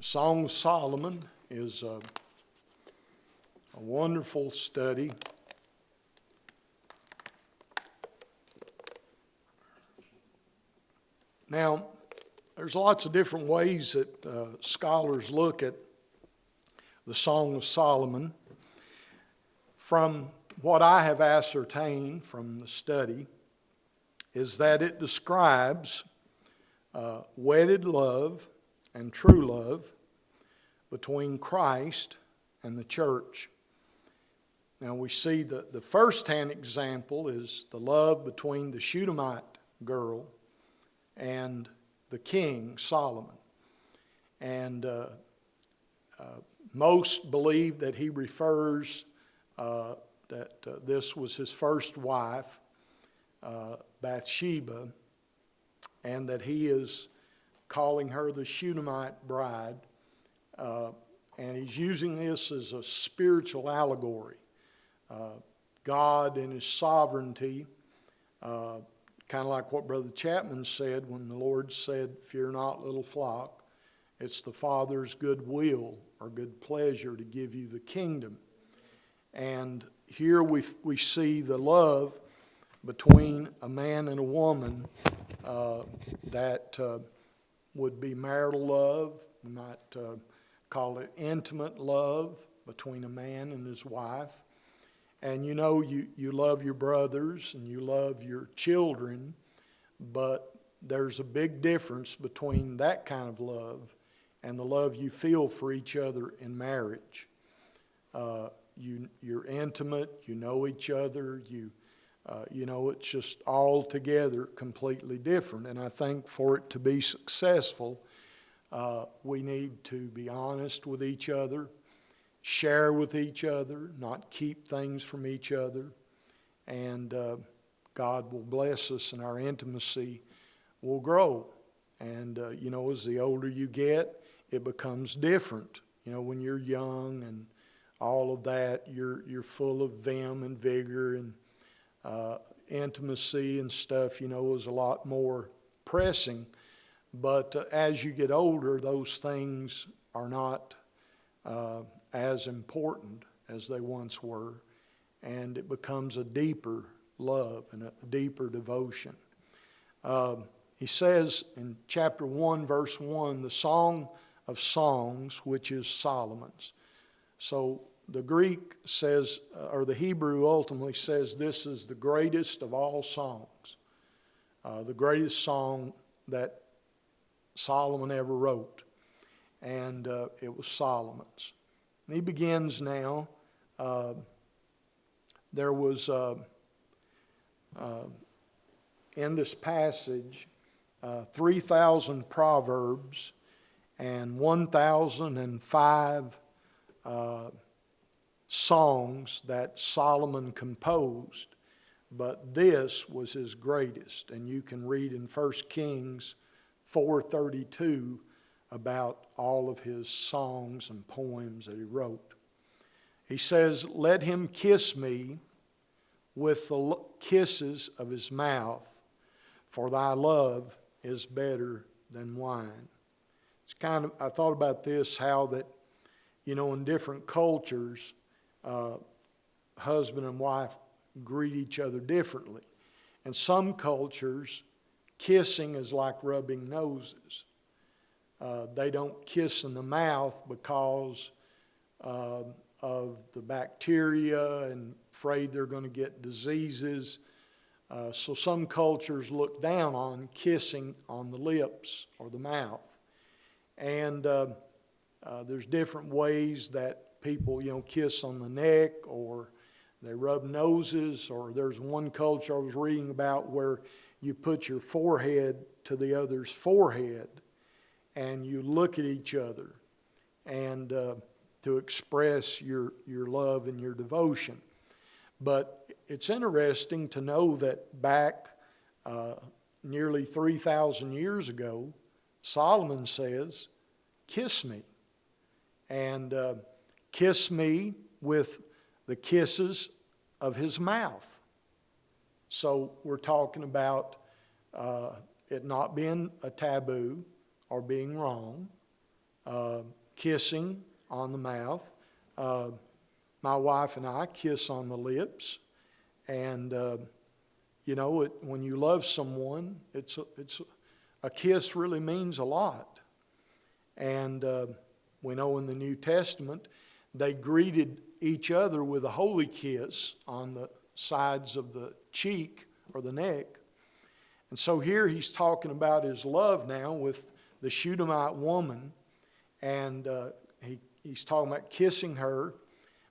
Song of Solomon is a wonderful study. Now, there's lots of different ways that scholars look at the Song of Solomon. From what I have ascertained from the study is that it describes wedded love and true love between Christ and the church. Now we see the first-hand example is the love between the Shunammite girl and the king, Solomon. And most believe that he refers that this was his first wife, Bathsheba, and that he is calling her the Shunammite bride. And he's using this as a spiritual allegory. God in his sovereignty, kind of like what Brother Chapman said when the Lord said, "Fear not, little flock, it's the Father's good will or good pleasure to give you the kingdom." And here we see the love between a man and a woman that would be marital love. We might call it intimate love between a man and his wife. And you know, you love your brothers and you love your children, but there's a big difference between that kind of love and the love you feel for each other in marriage. You're intimate, you know each other, you know, it's just altogether completely different. And I think for it to be successful, we need to be honest with each other, share with each other, not keep things from each other. And God will bless us and our intimacy will grow. And, you know, as the older you get, it becomes different. You know, when you're young and all of that, you're full of vim and vigor, and intimacy and stuff, you know, is a lot more pressing. But as you get older, those things are not as important as they once were, and it becomes a deeper love and a deeper devotion. He says in chapter 1, verse 1, the Song of Songs, which is Solomon's. So the Greek says, or the Hebrew ultimately says, this is the greatest of all songs, the greatest song that Solomon ever wrote. And it was Solomon's. And he begins now. There was, in this passage, 3,000 proverbs and 1,005 songs that Solomon composed, but this was his greatest. And you can read in 1 Kings 4:32 about all of his songs and poems that he wrote. He says, "Let him kiss me with the kisses of his mouth, for thy love is better than wine." It's kind of, I thought about this, how that, you know, in different cultures, husband and wife greet each other differently. In some cultures, kissing is like rubbing noses. They don't kiss in the mouth because of the bacteria and afraid they're going to get diseases. So some cultures look down on kissing on the lips or the mouth. And there's different ways that people, you know, kiss on the neck, or they rub noses, or there's one culture I was reading about where you put your forehead to the other's forehead and you look at each other and to express your love and your devotion. But it's interesting to know that back nearly 3,000 years ago, Solomon says, "Kiss me." And kiss me with the kisses of his mouth. So we're talking about it not being a taboo or being wrong. kissing on the mouth. My wife and I kiss on the lips. And, when you love someone, a kiss really means a lot. And we know in the New Testament, they greeted each other with a holy kiss on the sides of the cheek or the neck. And so here he's talking about his love now with the Shunammite woman. And he's talking about kissing her.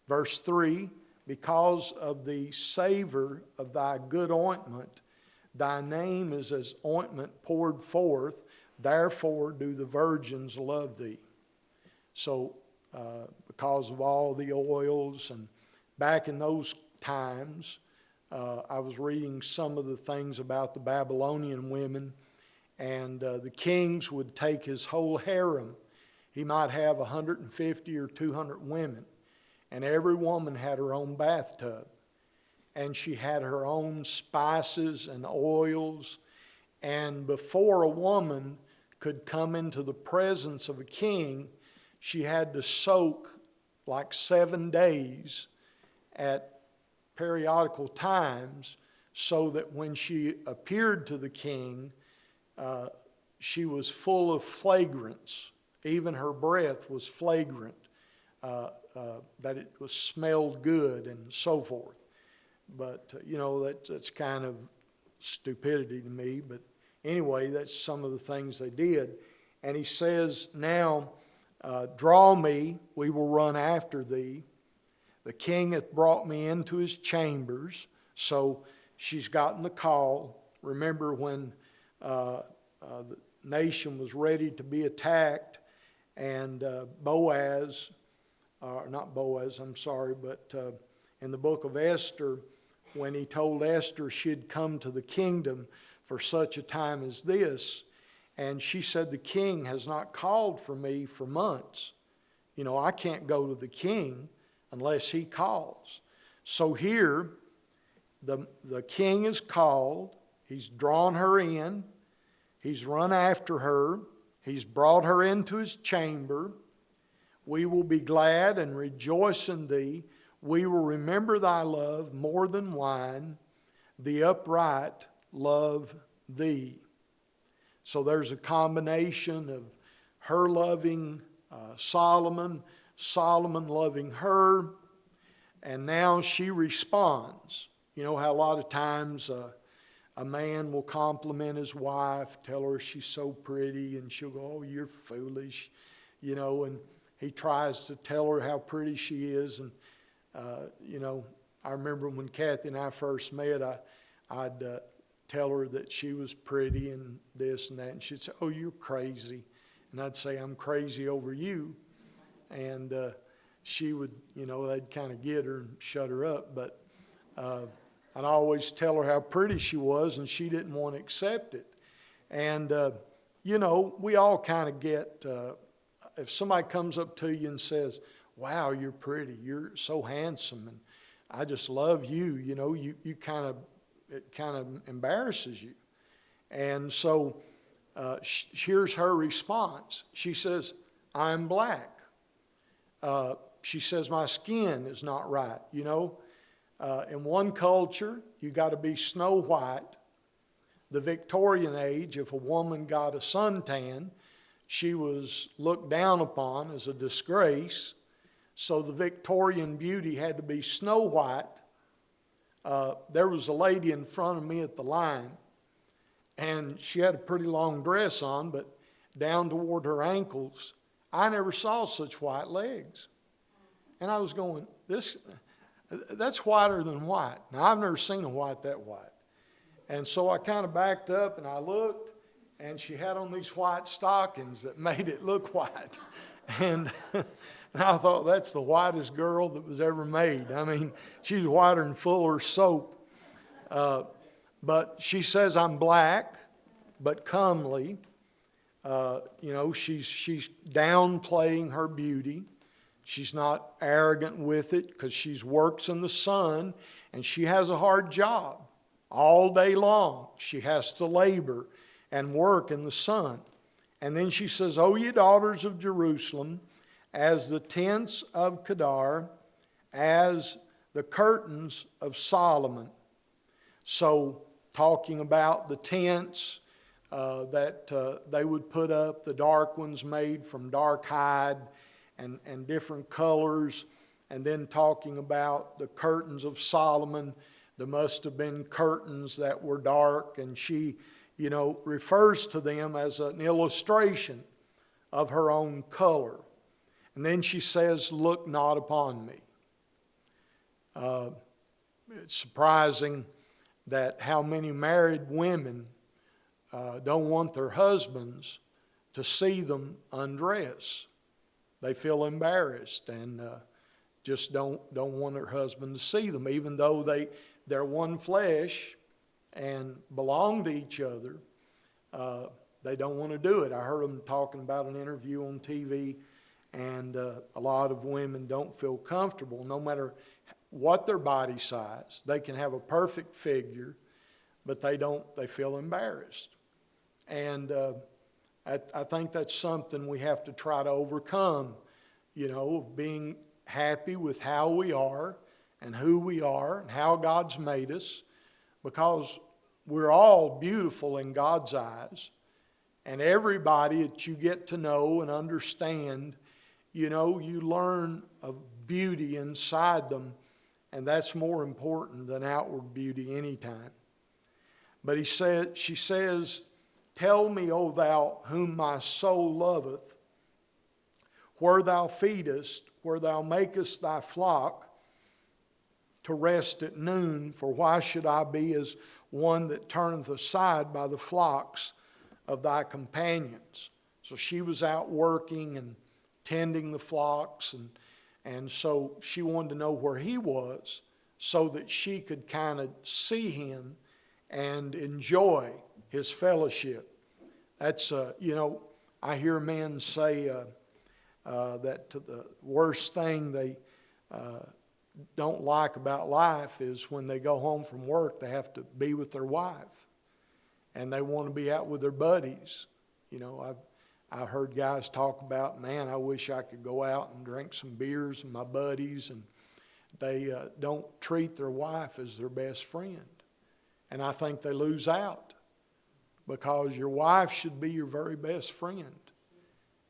Verse 3, because of the savor of thy good ointment, thy name is as ointment poured forth, therefore do the virgins love thee. So, because of all the oils, and back in those times, I was reading some of the things about the Babylonian women, and the kings would take his whole harem. He might have 150 or 200 women, and every woman had her own bathtub, and she had her own spices and oils, and before a woman could come into the presence of a king, she had to soak like 7 days at periodical times, so that when she appeared to the king, she was full of fragrance. Even her breath was fragrant, that it was smelled good and so forth. But, that's kind of stupidity to me. But anyway, that's some of the things they did. And he says, now, draw me, we will run after thee. The king hath brought me into his chambers. So she's gotten the call. Remember when the nation was ready to be attacked, and Boaz, not Boaz, I'm sorry, but in the book of Esther, when he told Esther she'd come to the kingdom for such a time as this, and she said, the king has not called for me for months. I can't go to the king unless he calls. So here, the king is called. He's drawn her in. He's run after her. He's brought her into his chamber. We will be glad and rejoice in thee. We will remember thy love more than wine. The upright love thee. So there's a combination of her loving Solomon, Solomon loving her, and now she responds. You know how a lot of times a man will compliment his wife, tell her she's so pretty, and she'll go, oh, you're foolish, and he tries to tell her how pretty she is. And, I remember when Kathy and I first met, I'd tell her that she was pretty and this and that, and she'd say, oh, you're crazy. And I'd say, I'm crazy over you. And she would, they'd kind of get her and shut her up. But I'd always tell her how pretty she was, and she didn't want to accept it. And, we all kind of get, if somebody comes up to you and says, wow, you're pretty, you're so handsome, and I just love you, it kind of embarrasses you. And so here's her response. She says, I'm black. She says, my skin is not right. In one culture, you got to be snow white. The Victorian age, if a woman got a suntan, she was looked down upon as a disgrace. So the Victorian beauty had to be snow white. There was a lady in front of me at the line, and she had a pretty long dress on, but down toward her ankles, I never saw such white legs. And I was going, that's whiter than white. Now, I've never seen a white that white. And so I kind of backed up and I looked, and she had on these white stockings that made it look white. And I thought, that's the whitest girl that was ever made. I mean, she's whiter than Fuller's soap. But she says, I'm black, but comely. She's downplaying her beauty. She's not arrogant with it because she works in the sun, and she has a hard job. All day long, she has to labor and work in the sun. And then she says, O ye daughters of Jerusalem, as the tents of Kedar, as the curtains of Solomon. So talking about the tents that they would put up, the dark ones made from dark hide and different colors. And then talking about the curtains of Solomon. There must have been curtains that were dark, and she, refers to them as an illustration of her own color. And then she says, look not upon me. It's surprising that how many married women don't want their husbands to see them undress. They feel embarrassed and just don't want their husband to see them, even though they're one flesh and belong to each other. They don't want to do it. I heard them talking about an interview on TV, and a lot of women don't feel comfortable, no matter what their body size. They can have a perfect figure, but they feel embarrassed. And I think that's something we have to try to overcome, of being happy with how we are and who we are and how God's made us, because we're all beautiful in God's eyes. And everybody that you get to know and understand, you learn of beauty inside them, and that's more important than outward beauty anytime. But she says, tell me, O thou whom my soul loveth, where thou feedest, where thou makest thy flock to rest at noon, for why should I be as one that turneth aside by the flocks of thy companions? So she was out working and tending the flocks, and so she wanted to know where he was so that she could kind of see him and enjoy his fellowship. That's, I hear men say that the worst thing they don't like about life is when they go home from work, they have to be with their wife. And they want to be out with their buddies. I've heard guys talk about, man, I wish I could go out and drink some beers with my buddies, and they don't treat their wife as their best friend. And I think they lose out, because your wife should be your very best friend.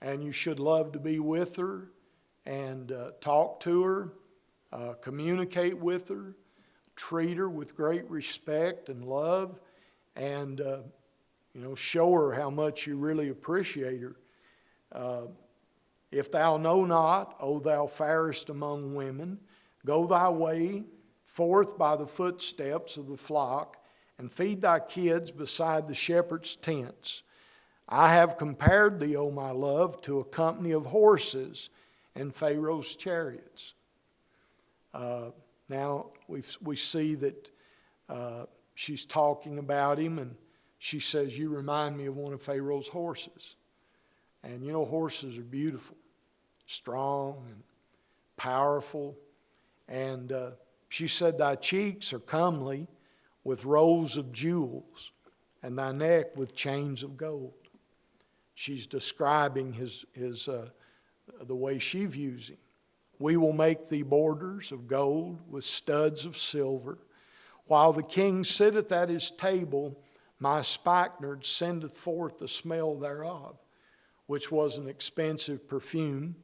And you should love to be with her and talk to her, communicate with her, treat her with great respect and love, and show her how much you really appreciate her. If thou know not, O thou fairest among women, go thy way forth by the footsteps of the flock, and feed thy kids beside the shepherd's tents. I have compared thee, O my love, to a company of horses and Pharaoh's chariots. Now we see that she's talking about him, and she says, you remind me of one of Pharaoh's horses. And horses are beautiful, strong and powerful. And she said, thy cheeks are comely with rows of jewels, and thy neck with chains of gold. She's describing the way she views him. We will make thee borders of gold with studs of silver. While the king sitteth at his table, my spikenard sendeth forth the smell thereof, which was an expensive perfume.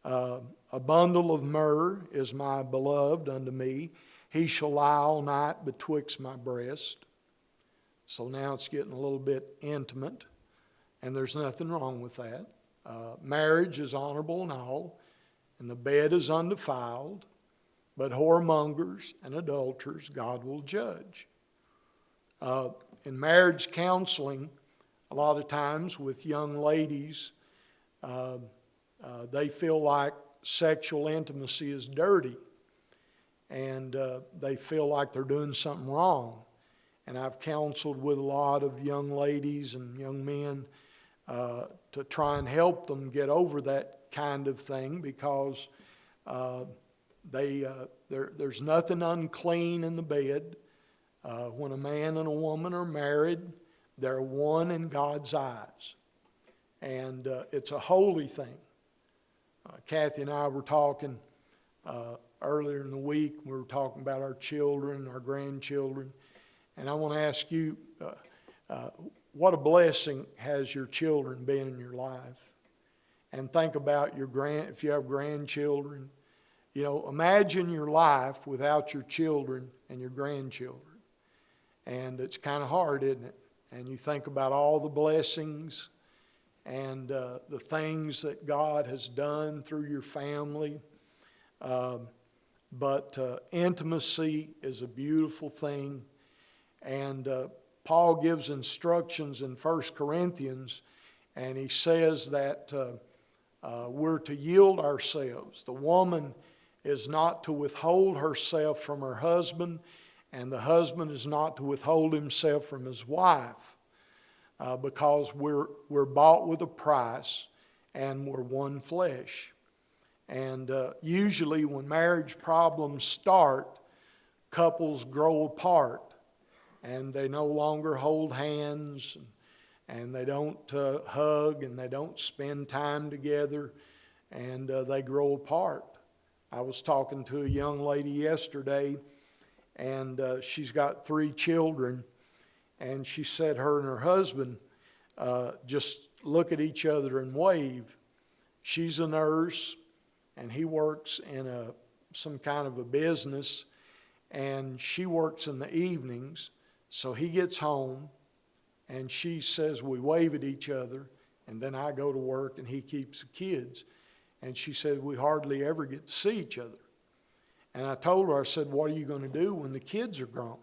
A bundle of myrrh is my beloved unto me. He shall lie all night betwixt my breast. So now it's getting a little bit intimate, and there's nothing wrong with that. Marriage is honorable and all, and the bed is undefiled, but whoremongers and adulterers God will judge. In marriage counseling, a lot of times with young ladies, they feel like sexual intimacy is dirty, and they feel like they're doing something wrong. And I've counseled with a lot of young ladies and young men to try and help them get over that kind of thing, because there's nothing unclean in the bed. When a man and a woman are married, they're one in God's eyes. and it's a holy thing. Kathy and I were talking earlier in the week. We were talking about our children, our grandchildren, and I want to ask you, what a blessing has your children been in your life? And think about if you have grandchildren. You know, imagine your life without your children and your grandchildren. And it's kind of hard, isn't it? And you think about all the blessings and the things that God has done through your family. But intimacy is a beautiful thing. And Paul gives instructions in 1 Corinthians, and he says that we're to yield ourselves. The woman is not to withhold herself from her husband, and the husband is not to withhold himself from his wife, because we're bought with a price and we're one flesh. And usually when marriage problems start, couples grow apart and they no longer hold hands, and they don't hug, and they don't spend time together, and they grow apart. I was talking to a young lady yesterday, and she's got 3 children, and she said her and her husband just look at each other and wave. She's a nurse, and he works in some kind of a business, and she works in the evenings. So he gets home, and she says we wave at each other, and then I go to work, and he keeps the kids. And she said we hardly ever get to see each other. And I told her, I said, what are you going to do when the kids are grown?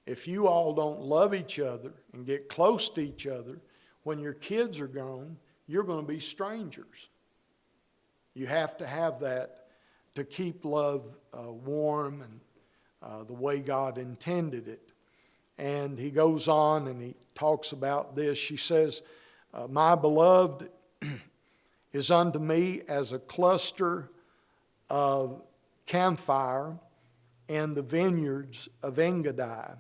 If you all don't love each other and get close to each other, when your kids are grown, you're going to be strangers. You have to have that to keep love warm and the way God intended it. And he goes on and he talks about this. She says, my beloved is unto me as a cluster of camphire in the vineyards of Engaddi.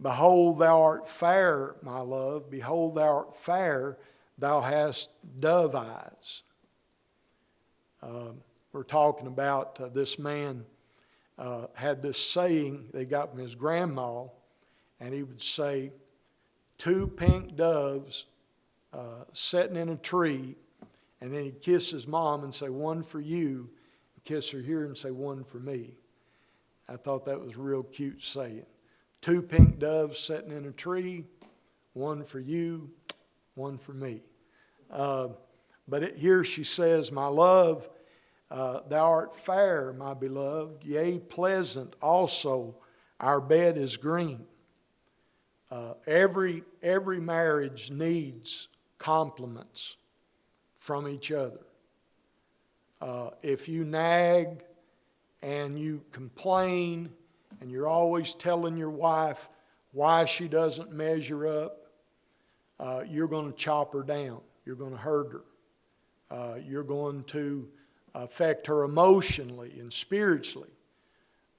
Behold, thou art fair, my love. Behold, thou art fair. Thou hast dove eyes. We're talking about this man had this saying they got from his grandma, and he would say, 2 pink doves sitting in a tree, and then he'd kiss his mom and say, 1 for you, and kiss her here and say, 1 for me. I thought that was a real cute saying. 2 pink doves sitting in a tree, 1 for you, 1 for me. But here she says, my love, thou art fair, my beloved, yea, pleasant also, our bed is green. Every marriage needs compliments from each other. If you nag and you complain and you're always telling your wife why she doesn't measure up, you're going to chop her down. You're going to hurt her. You're going to affect her emotionally and spiritually.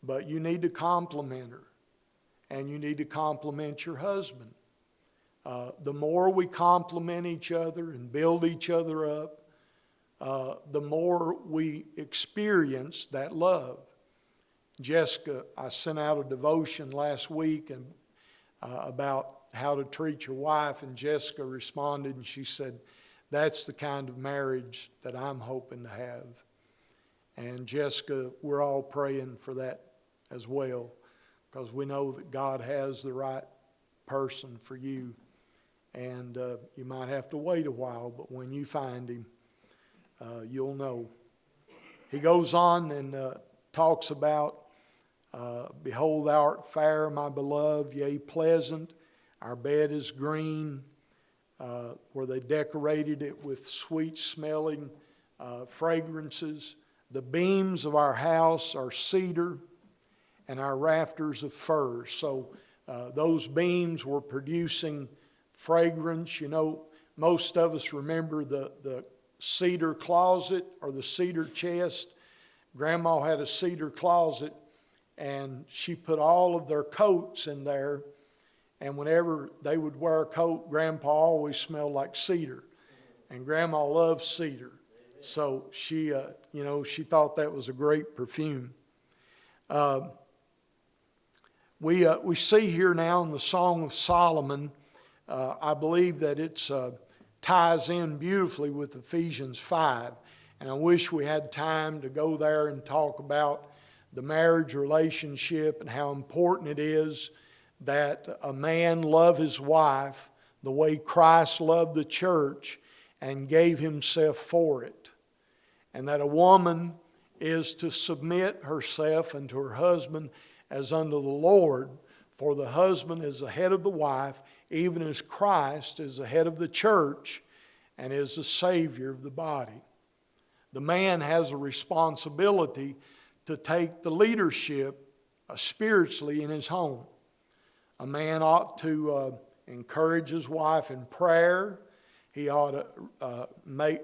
But you need to compliment her, and you need to compliment your husband. The more we compliment each other and build each other up, the more we experience that love. Jessica, I sent out a devotion last week and about how to treat your wife, and Jessica responded and she said, that's the kind of marriage that I'm hoping to have. And Jessica, we're all praying for that as well, because we know that God has the right person for you. And you might have to wait a while, but when you find him, you'll know. He goes on and talks about, behold, thou art fair, my beloved, yea, pleasant. Our bed is green, where they decorated it with sweet-smelling fragrances. The beams of our house are cedar, and our rafters of fir. So those beams were producing fragrance. You know, most of us remember the cedar closet or the cedar chest. Grandma had a cedar closet, and she put all of their coats in there, And whenever they would wear a coat, Grandpa always smelled like cedar. And Grandma loved cedar. So she thought that was a great perfume. We see here now in the Song of Solomon, I believe that it ties in beautifully with Ephesians 5. And I wish we had time to go there and talk about the marriage relationship and how important it is that a man love his wife the way Christ loved the church and gave himself for it. And that a woman is to submit herself unto her husband as unto the Lord, for the husband is the head of the wife, even as Christ is the head of the church and is the Savior of the body. The man has a responsibility to take the leadership spiritually in his home. A man ought to encourage his wife in prayer. He ought to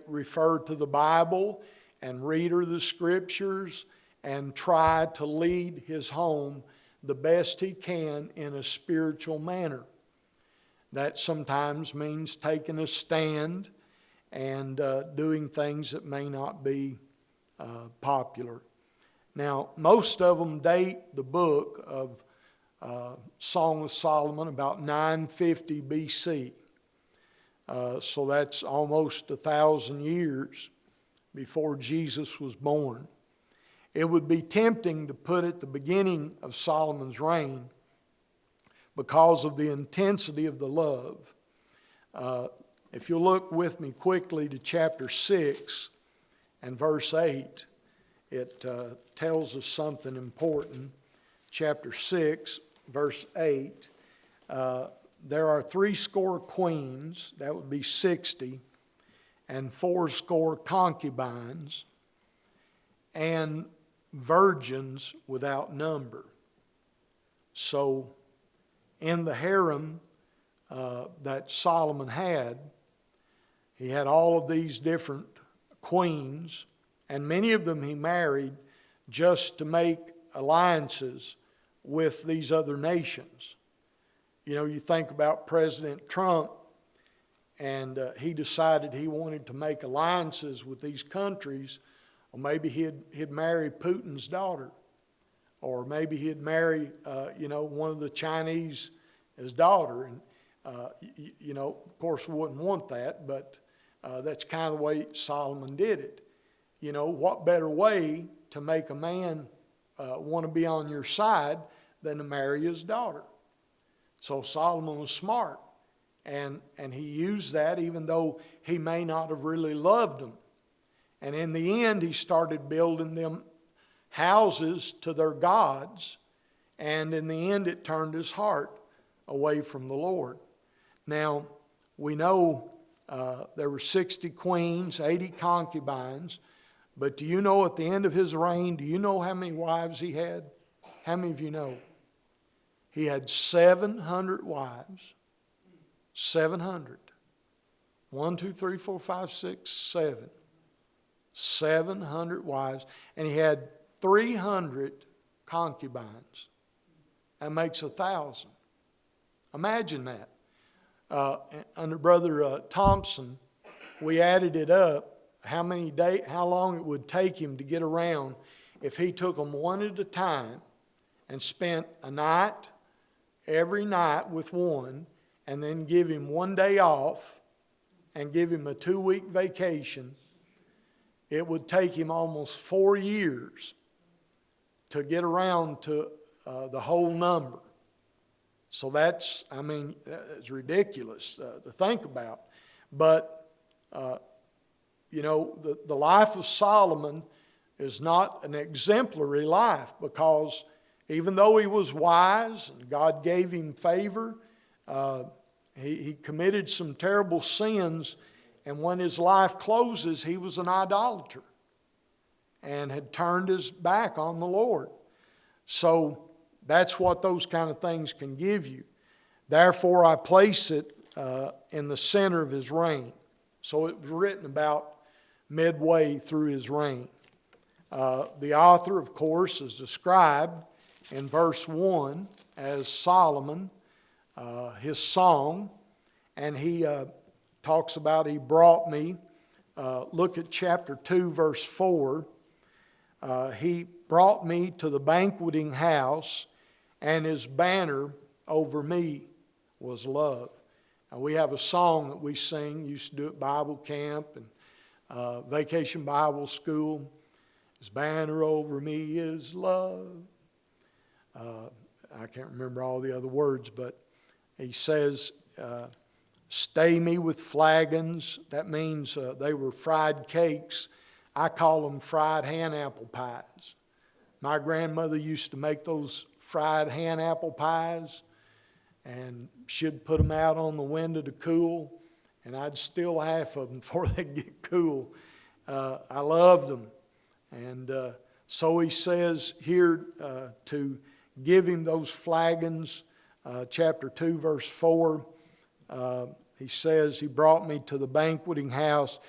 refer to the Bible and read her the Scriptures and try to lead his home the best he can in a spiritual manner. That sometimes means taking a stand and doing things that may not be popular. Now, most of them date the book of Song of Solomon about 950 BC. So that's almost 1,000 years before Jesus was born. It would be tempting to put at the beginning of Solomon's reign because of the intensity of the love. If you look with me quickly to chapter 6 and verse 8, it tells us something important. Chapter 6, verse 8, there are 80 queens, that would be 60, and 80 concubines, and virgins without number. So in the harem that Solomon had, he had all of these different queens, and many of them he married just to make alliances with these other nations. You know, you think about President Trump, and he decided he wanted to make alliances with these countries. Or maybe he'd marry Putin's daughter, or maybe he'd marry one of the Chinese his daughter. And of course, we wouldn't want that, but that's kind of the way Solomon did it. You know, what better way to make a man want to be on your side than to marry his daughter? So Solomon was smart, and he used that even though he may not have really loved them. And in the end, he started building them houses to their gods, and in the end, it turned his heart away from the Lord. Now, we know there were 60 queens, 80 concubines, but do you know at the end of his reign, do you know how many wives he had? How many of you know? He had 700 wives. 700. 1, 2, 3, 4, 5, 6, 7. 700 wives. And he had 300 concubines. That makes 1,000. Imagine that. Under Brother Thompson, we added it up, how long it would take him to get around if he took them one at a time and spent a night, every night with one, and then give him one day off and give him a 2-week vacation. It would take him almost 4 years to get around to the whole number. So that's ridiculous to think about. But, the life of Solomon is not an exemplary life, because even though he was wise and God gave him favor, he committed some terrible sins, and when his life closes, he was an idolater and had turned his back on the Lord. So that's what those kind of things can give you. Therefore, I place it in the center of his reign. So it was written about midway through his reign. The author, of course, is described in verse 1 as Solomon, his song, and he talks about he brought me. Look at chapter 2, verse 4. He brought me to the banqueting house, and his banner over me was love. Now, we have a song that we sing, used to do at Bible camp and Vacation Bible School. His banner over me is love. I can't remember all the other words, but he says, stay me with flagons. That means they were fried cakes. I call them fried hand apple pies. My grandmother used to make those fried hand apple pies, and she'd put them out on the window to cool, and I'd steal half of them before they'd get cool. I loved them. And so he says here to give him those flagons, chapter 2, verse 4, he says, he brought me to the banqueting house,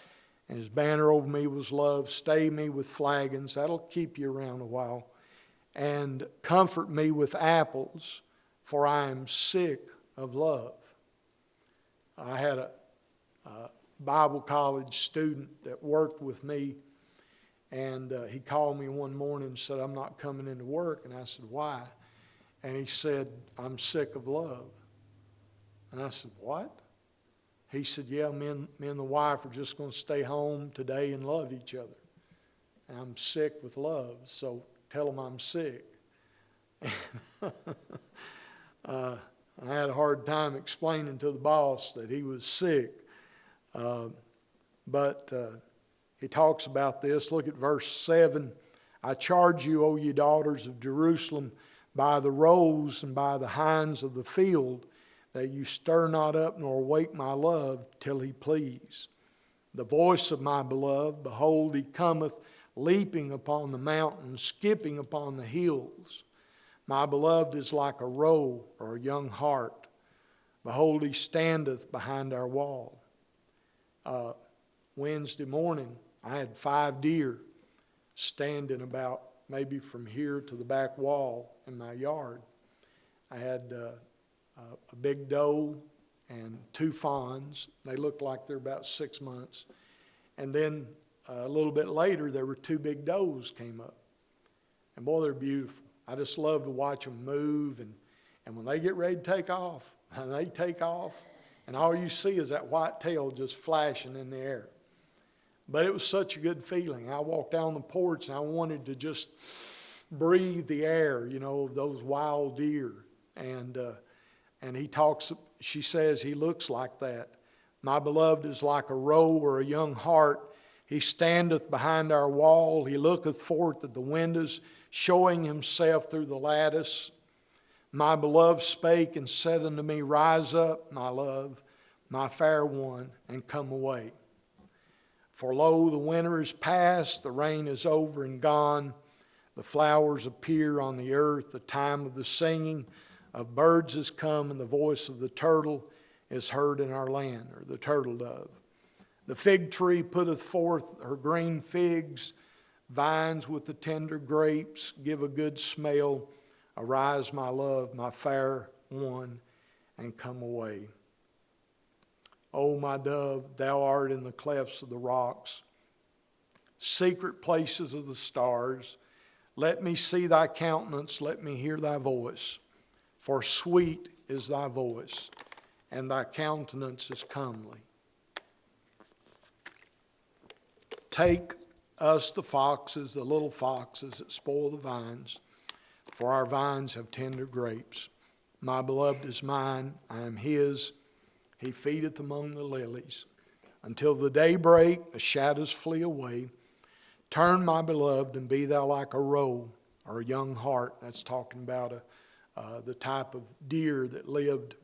and his banner over me was love. Stay me with flagons. That'll keep you around a while. And comfort me with apples, for I am sick of love. I had a Bible college student that worked with me, and he called me one morning and said, I'm not coming into work. And I said, why? And he said, I'm sick of love. And I said, what? He said, yeah, me and the wife are just going to stay home today and love each other. And I'm sick with love, so tell him I'm sick. I had a hard time explaining to the boss that he was sick. But he talks about this. Look at verse 7. I charge you, O ye daughters of Jerusalem, by the roes and by the hinds of the field, that you stir not up nor wake my love till he please. The voice of my beloved, behold, he cometh, leaping upon the mountains, skipping upon the hills. My beloved is like a roe or a young hart. Behold, he standeth behind our wall. Wednesday morning, I had 5 deer standing about maybe from here to the back wall in my yard. I had a big doe and 2 fawns. They looked like they're about 6 months. And then a little bit later, there were 2 big does came up. And boy, they're beautiful. I just love to watch them move. And when they get ready to take off, and they take off, and all you see is that white tail just flashing in the air. But it was such a good feeling. I walked down the porch, and I wanted to just breathe the air, you know, of those wild deer. And he talks, she says, he looks like that. My beloved is like a roe or a young hart. He standeth behind our wall. He looketh forth at the windows, showing himself through the lattice. My beloved spake and said unto me, rise up, my love, my fair one, and come away. For lo, the winter is past, the rain is over and gone. The flowers appear on the earth, the time of the singing of birds is come, and the voice of the turtle is heard in our land, or the turtle dove. The fig tree putteth forth her green figs, vines with the tender grapes give a good smell. Arise, my love, my fair one, and come away. O my dove, thou art in the clefts of the rocks, secret places of the stars. Let me see thy countenance, let me hear thy voice. For sweet is thy voice, and thy countenance is comely. Take us the foxes, the little foxes that spoil the vines, for our vines have tender grapes. My beloved is mine, I am his. He feedeth among the lilies. Until the day break, the shadows flee away. Turn, my beloved, and be thou like a roe or a young hart. That's talking about the type of deer that lived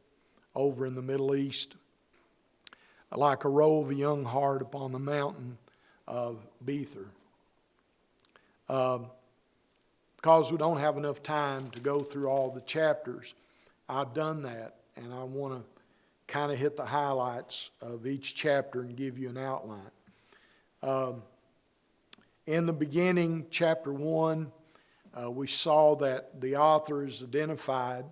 over in the Middle East. Like a roe of a young hart upon the mountain of Bether. Because we don't have enough time to go through all the chapters, I've done that, and I want to kind of hit the highlights of each chapter and give you an outline. In the beginning, chapter 1, we saw that the author is identified,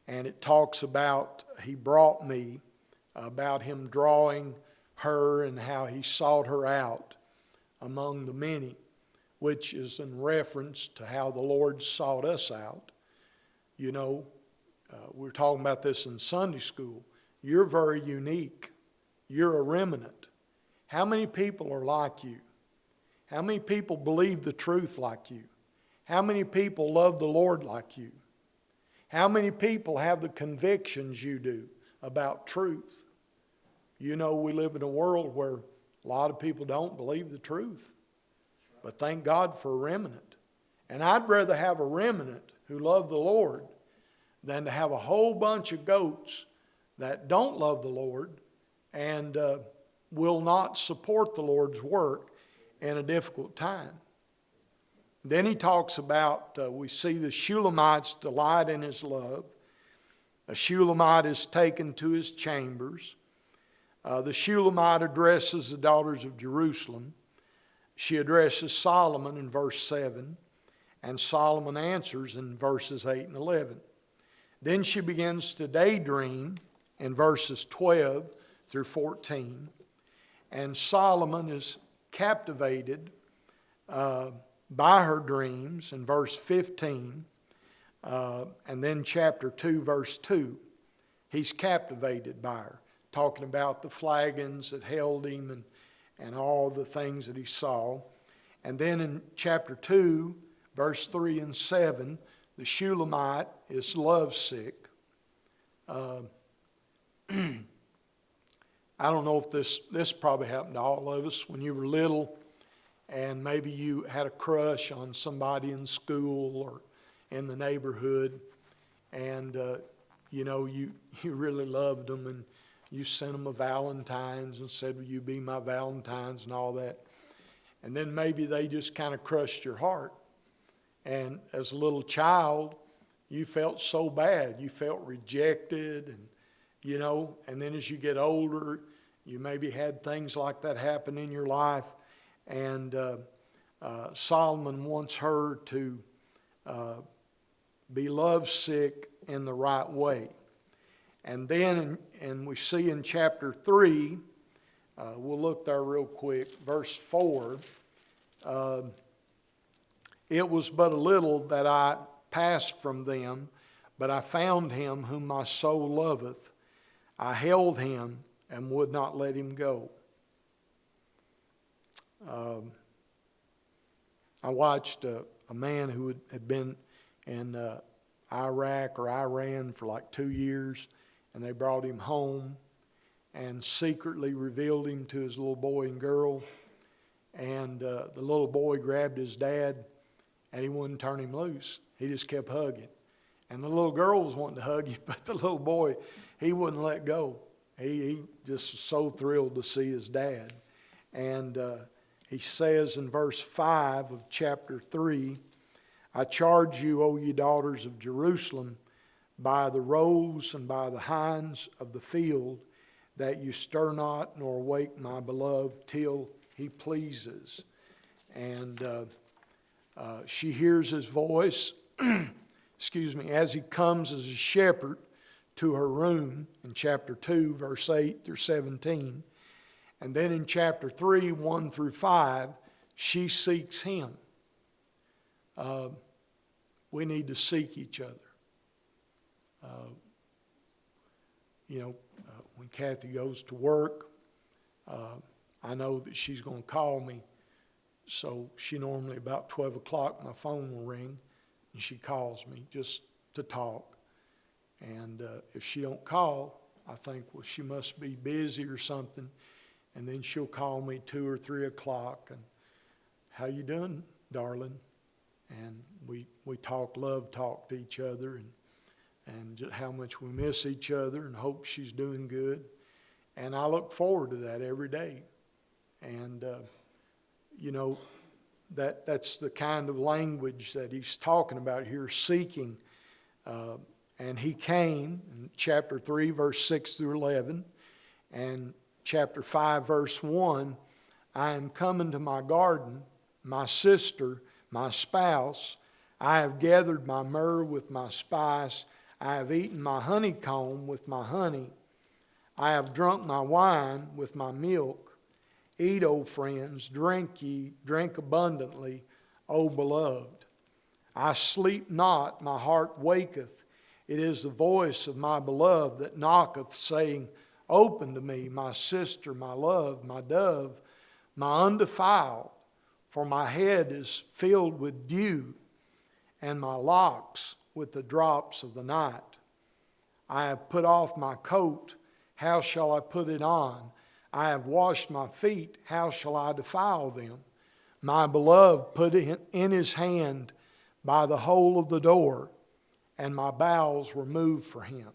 And it talks about he brought me, about him drawing her and how he sought her out among the many, which is in reference to how the Lord sought us out. You know, we were talking about this in Sunday school. You're very unique. You're a remnant. How many people are like you? How many people believe the truth like you? How many people love the Lord like you? How many people have the convictions you do about truth? You know, we live in a world where a lot of people don't believe the truth. But thank God for a remnant. And I'd rather have a remnant who love the Lord than to have a whole bunch of goats that don't love the Lord and will not support the Lord's work in a difficult time. Then he talks about, we see the Shulamite's delight in his love. A Shulamite is taken to his chambers. The Shulamite addresses the daughters of Jerusalem. She addresses Solomon in verse 7, and Solomon answers in verses 8 and 11. Then she begins to daydream in verses 12 through 14, and Solomon is captivated by her dreams in verse 15, and then chapter 2, verse 2. He's captivated by her, talking about the flagons that held him and all the things that he saw. And then in chapter 2, verse 3 and 7, the Shulamite is lovesick. I don't know if this probably happened to all of us when you were little, and maybe you had a crush on somebody in school or in the neighborhood, and you know, you really loved them, and you sent them a Valentine's and said, will you be my Valentine's and all that. And then maybe they just kind of crushed your heart. And as a little child, you felt so bad. You felt rejected, and you know, and then as you get older, you maybe had things like that happen in your life. And Solomon wants her to be lovesick in the right way. And then, and we see in chapter 3, we'll look there real quick, verse 4, it was but a little that I passed from them, but I found him whom my soul loveth. I held him and would not let him go. I watched a man who had been in Iraq or Iran for like 2 years, and they brought him home and secretly revealed him to his little boy and girl. And the little boy grabbed his dad, and he wouldn't turn him loose. He just kept hugging. And the little girl was wanting to hug him, but the little boy, he wouldn't let go. He just was so thrilled to see his dad. And he says in verse 5 of chapter 3, I charge you, O ye daughters of Jerusalem, by the roes and by the hinds of the field, that you stir not nor wake my beloved till he pleases. And she hears his voice, as he comes as a shepherd to her room in chapter 2, verse 8 through 17. And then in chapter 3, 1 through 5, she seeks him. We need to seek each other. When Kathy goes to work, I know that she's going to call me. So she normally about 12 o'clock, my phone will ring, and she calls me just to talk. And if she don't call, I think, well, she must be busy or something. And then she'll call me 2 or 3 o'clock, and how you doing, darling? And we talk, love talk to each other, and just how much we miss each other and hope she's doing good. And I look forward to that every day. And, that's the kind of language that he's talking about here, seeking. And he came in chapter 3, verse 6 through 11, and chapter 5, verse 1, I am coming to my garden, my sister, my spouse. I have gathered my myrrh with my spice. I have eaten my honeycomb with my honey. I have drunk my wine with my milk. Eat, O friends, drink ye, drink abundantly, O beloved. I sleep not, my heart waketh. It is the voice of my beloved that knocketh, saying, Open to me, my sister, my love, my dove, my undefiled. For my head is filled with dew, and my locks with the drops of the night. I have put off my coat, how shall I put it on? I have washed my feet, how shall I defile them? My beloved put in his hand by the hole of the door, and my bowels were moved for him.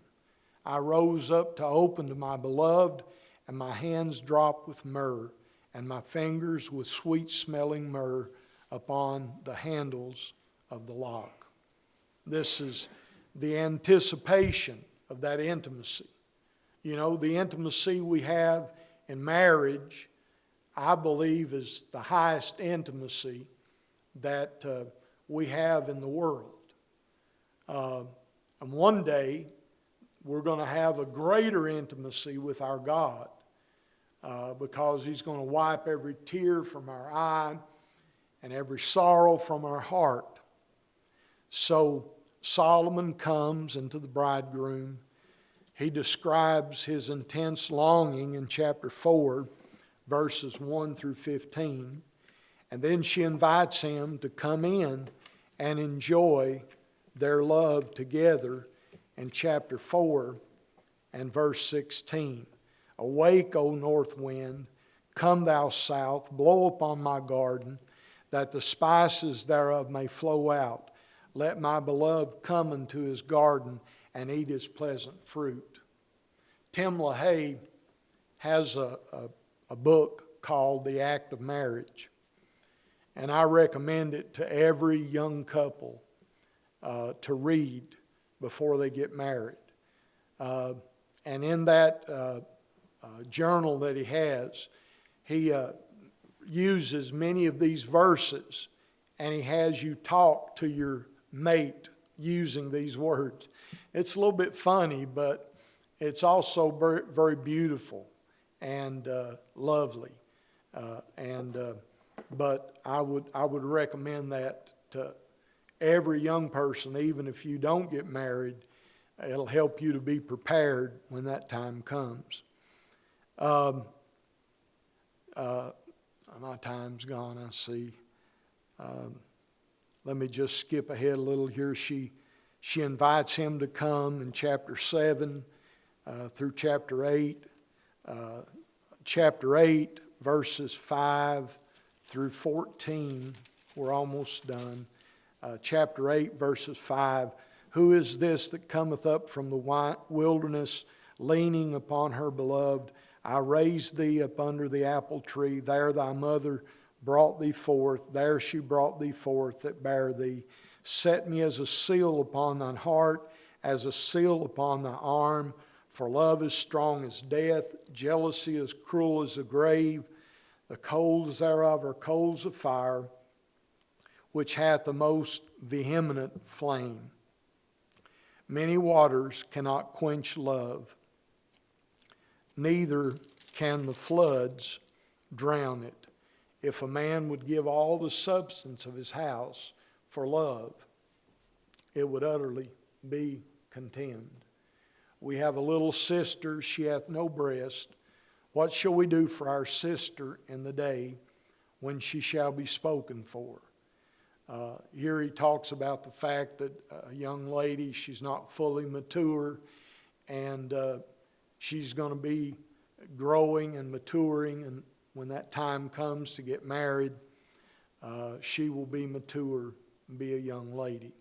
I rose up to open to my beloved, and my hands dropped with myrrh, and my fingers with sweet-smelling myrrh upon the handles of the lock. This is the anticipation of that intimacy. You know, the intimacy we have in marriage, I believe, is the highest intimacy that we have in the world. And one day, we're going to have a greater intimacy with our God because He's going to wipe every tear from our eye and every sorrow from our heart. So Solomon comes into the bridegroom. He describes his intense longing in chapter 4, verses 1 through 15. And then she invites him to come in and enjoy their love together in chapter 4 and verse 16. Awake, O north wind, come thou south, blow upon my garden, that the spices thereof may flow out. Let my beloved come into his garden and eat his pleasant fruit. Tim LaHaye has a book called The Act of Marriage, and I recommend it to every young couple to read before they get married. And in that journal that he has, he uses many of these verses, and he has you talk to your mate using these words. It's a little bit funny, but it's also very, very beautiful and lovely. But I would recommend that to every young person, even if you don't get married. It'll help you to be prepared when that time comes. My time's gone, I see. Let me just skip ahead a little here. She invites him to come in chapter 7 through chapter 8. Chapter 8, verses 5 through 14. We're almost done. Chapter 8, verses 5. Who is this that cometh up from the wilderness, leaning upon her beloved? I raised thee up under the apple tree. There thy mother brought thee forth. There she brought thee forth that bare thee. Set me as a seal upon thine heart, as a seal upon thy arm. For love is strong as death, jealousy is cruel as the grave. The coals thereof are coals of fire, which hath the most vehement flame. Many waters cannot quench love, neither can the floods drown it. If a man would give all the substance of his house for love, it would utterly be contemned. We have a little sister, she hath no breast. What shall we do for our sister in the day when she shall be spoken for? Here he talks about the fact that a young lady, she's not fully mature, and she's going to be growing and maturing, and when that time comes to get married, she will be mature and be a young lady.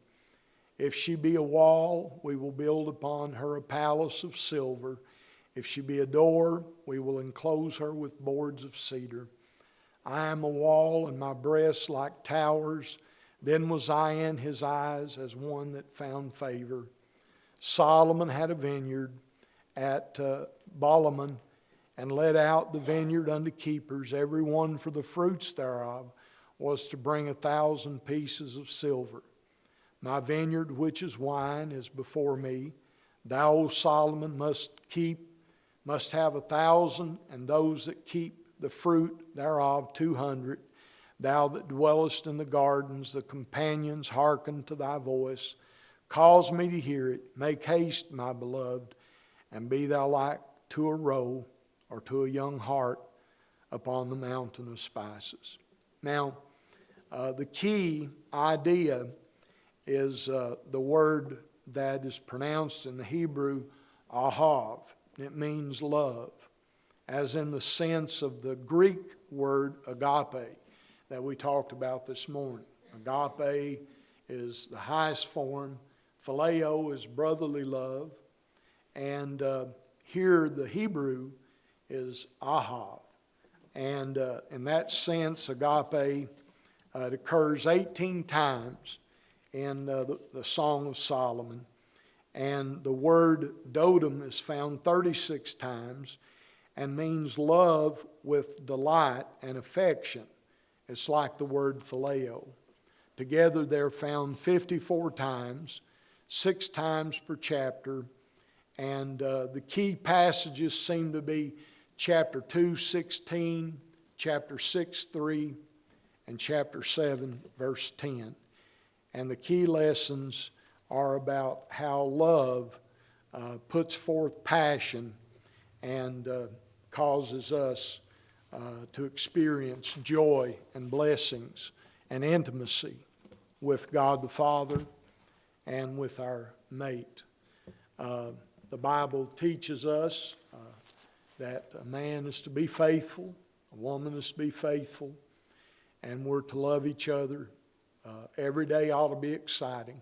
If she be a wall, we will build upon her a palace of silver. If she be a door, we will enclose her with boards of cedar. I am a wall, and my breasts like towers. Then was I in his eyes as one that found favor. Solomon had a vineyard at Balaman, and led out the vineyard unto keepers. Every one for the fruits thereof was to bring 1,000 pieces of silver. My vineyard, which is wine, is before me. Thou, O Solomon, must have 1,000, and those that keep the fruit thereof 200. Thou that dwellest in the gardens, the companions hearken to thy voice. Cause me to hear it. Make haste, my beloved, and be thou like to a roe or to a young hart upon the mountain of spices. Now, the key idea is the word that is pronounced in the Hebrew, ahav. It means love, as in the sense of the Greek word agape that we talked about this morning. Agape is the highest form. Phileo is brotherly love. And here the Hebrew is ahav. And in that sense, agape, it occurs 18 times in the Song of Solomon. And the word dotem is found 36 times and means love with delight and affection. It's like the word phileo. Together they're found 54 times, 6 times per chapter. And the key passages seem to be chapter 2:16, chapter 6:3, and chapter 7, verse 10. And the key lessons are about how love puts forth passion and causes us to experience joy and blessings and intimacy with God the Father and with our mate. The Bible teaches us that a man is to be faithful, a woman is to be faithful, and we're to love each other. Every day ought to be exciting.